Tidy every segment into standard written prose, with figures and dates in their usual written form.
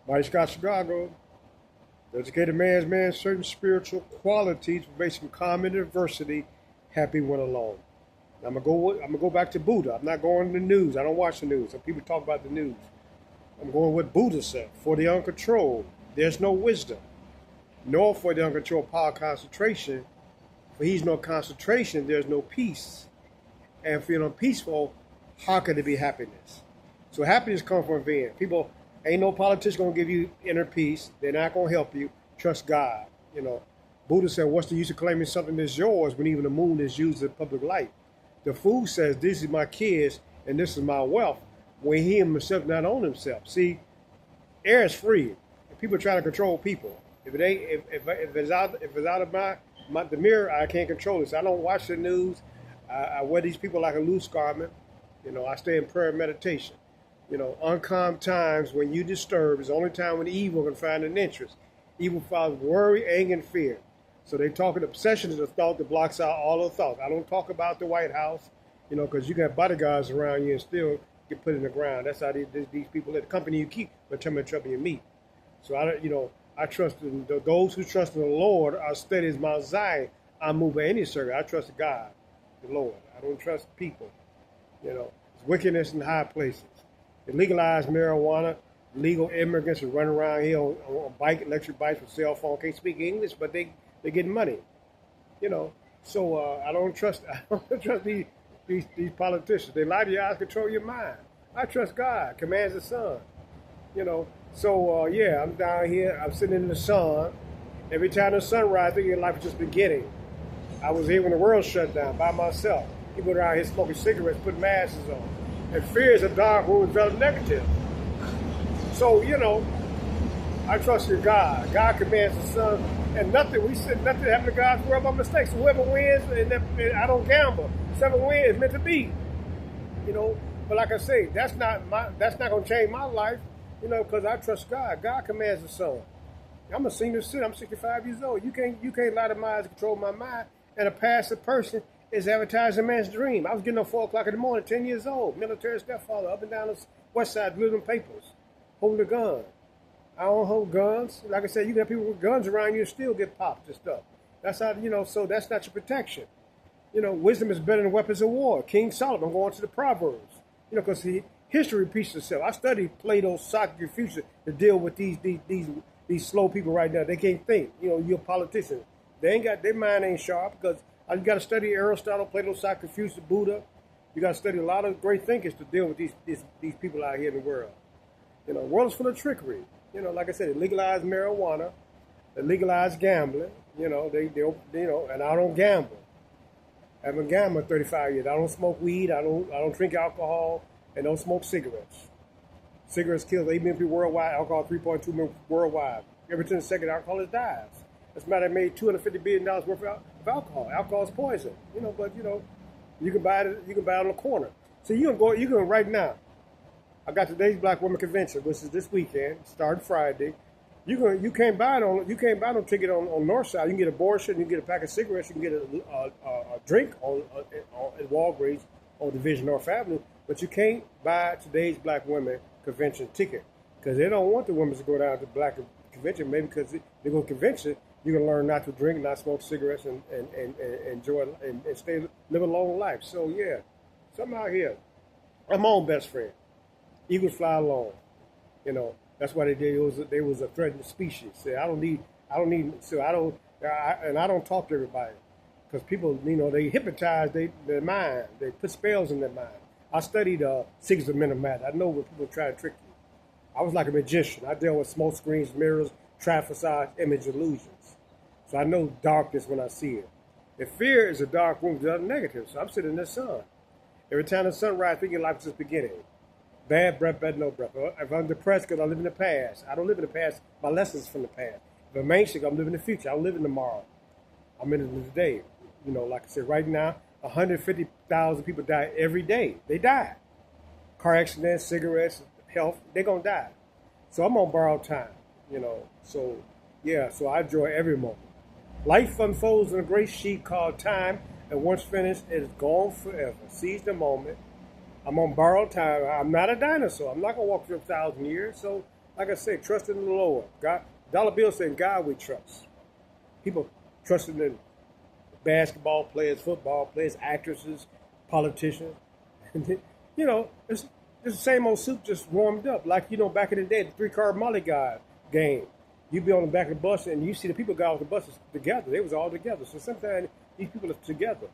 Mike Scott Chicago. The educated man's man, certain spiritual qualities based on common adversity, happy when alone. I'm gonna go back to Buddha. I'm not going to the news. I don't watch the news. Some people talk about the news. I'm going with Buddha said. For the uncontrolled, there's no wisdom. Nor for the uncontrolled power concentration. For he's no concentration, there's no peace. And if you're unpeaceful, how can there be happiness? So happiness comes from within. People, ain't no politician gonna give you inner peace. They're not gonna help you. Trust God. Buddha said, what's the use of claiming something that's yours when even the moon is used as public light? The fool says, this is my kids and this is my wealth, when he himself not own himself. See, air is free. People try to control people. If it ain't, if it's out of the mirror, I can't control it. So I don't watch the news. I wear these people like a loose garment. I stay in prayer and meditation. Uncalm times when you disturb is the only time when evil can find an interest. Evil follows worry, anger, and fear. So they talk of obsession is a thought that blocks out all of the thoughts. I don't talk about the White House, because you got bodyguards around you and still get put in the ground. That's how these people live. The company you keep will tell me trouble you meet. So I trust in those who trust in the Lord are steady as Mount Zion. I move by any circuit. I trust God, the Lord. I don't trust people. It's wickedness in high places. They legalize marijuana. Legal immigrants are running around here on electric bikes with cell phone. Can't speak English, but they getting money. So I don't trust these politicians. They lie to your eyes, control your mind. I trust God, commands the sun. So I'm down here. I'm sitting in the sun. Every time the sun rises, I think your life is just beginning. I was here when the world shut down by myself. People around here smoking cigarettes, putting masks on. And fear is a dark room developed negative. So, I trust in God. God commands the sun. And nothing happened to God's world by mistake. So whoever wins, and I don't gamble. Whoever wins is meant to be. But like I say, that's not going to change my life, because I trust God. God commands the sun. I'm a senior citizen. I'm 65 years old. You can't lie to my eyes and control my mind. And a passive person is advertising a man's dream. I was getting up 4 o'clock in the morning, 10 years old, military stepfather, up and down the west side, delivering papers, holding a gun. I don't hold guns. Like I said, you got people with guns around you and still get popped and stuff. That's how, so that's not your protection. Wisdom is better than weapons of war. King Solomon, I'm going to the Proverbs, because history repeats itself. I studied Plato, Socrates, Confucius to deal with these slow people right now. They can't think. You're a politician. Their mind ain't sharp because you got to study Aristotle, Plato, Socrates, Confucius, Buddha. You got to study a lot of great thinkers to deal with these people out here in the world. The world is full of trickery. Like I said, they legalize marijuana, they legalize gambling. They and I don't gamble. I haven't gambled in 35 years. I don't smoke weed. I don't drink alcohol, and don't smoke cigarettes. Cigarettes kill 8 million people worldwide. Alcohol 3.2 million worldwide. Every 10 seconds, alcoholics dies. That's why they made $250 billion worth of alcohol. Alcohol is poison. But you can buy it. You can buy it on the corner. So you can right now. I got today's Black Women Convention, which is this weekend, starting Friday. You can't buy no ticket on Northside. You can get abortion, you can get a pack of cigarettes, you can get a drink at Walgreens on Division North Avenue, but you can't buy today's Black Women Convention ticket because they don't want the women to go down to Black Convention. Maybe because they go to convention, you can learn not to drink, not smoke cigarettes, and enjoy and live a long life. So so I'm out here. I'm my own best friend. Eagles fly alone. That's why they did. They was a threatened species. So I don't talk to everybody because people, they hypnotize their mind. They put spells in their mind. I studied secrets of mental matter. I know when people try to trick you. I was like a magician. I dealt with smoke screens, mirrors, traffic facades, image illusions. So I know darkness when I see it. If fear is a dark room, it's negative. So I'm sitting in the sun. Every time the sun rises, I think your life is just beginning. Bad breath, bad no breath. If I'm depressed because I live in the past, I don't live in the past. My lessons from the past. If I'm anxious, I'm living in the future. I don't live in tomorrow. I'm in the today. Like I said, right now, 150,000 people die every day. They die. Car accidents, cigarettes, health, they're going to die. So I'm on borrowed time, So I enjoy every moment. Life unfolds in a great sheet called time, and once finished, it is gone forever. Seize the moment. I'm on borrowed time. I'm not a dinosaur. I'm not going to walk for 1,000 years. So like I said, trust in the Lord. God, dollar bill saying, God we trust. People trusting in basketball players, football players, actresses, politicians. You know, it's the same old soup just warmed up. Like, you know, back in the day, the three-car Molly guy game. You'd be on the back of the bus and you see the people got off the buses together. They was all together. So sometimes these people are together.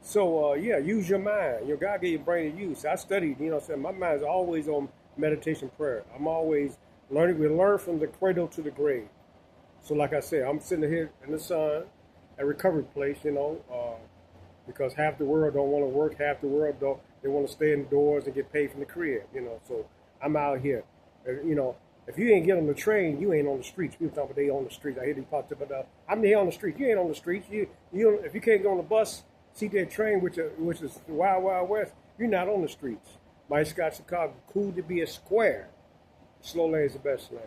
So, yeah, use your mind. Your God gave you a brain to use. I studied, you know, so my mind is always on meditation prayer. I'm always learning. We learn from the cradle to the grave. So, like I said, I'm sitting here in the sun, a recovery place, you know, because half the world don't want to work, half the world don't. They want to stay indoors and get paid from the crib, you know. So I'm out here, you know. If you ain't get on the train, you ain't on the streets. People talking about they on the streets. I hear these pops about, I'm here on the streets. You ain't on the streets. If you can't go on the bus, see that train, which is the Wild Wild West, you're not on the streets. Mike Scott, Chicago, cool to be a square. Slow lane is the best lane.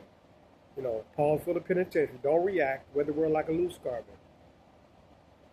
You know, pause for the penitentiary. Don't react. Wear the world like a loose carpet.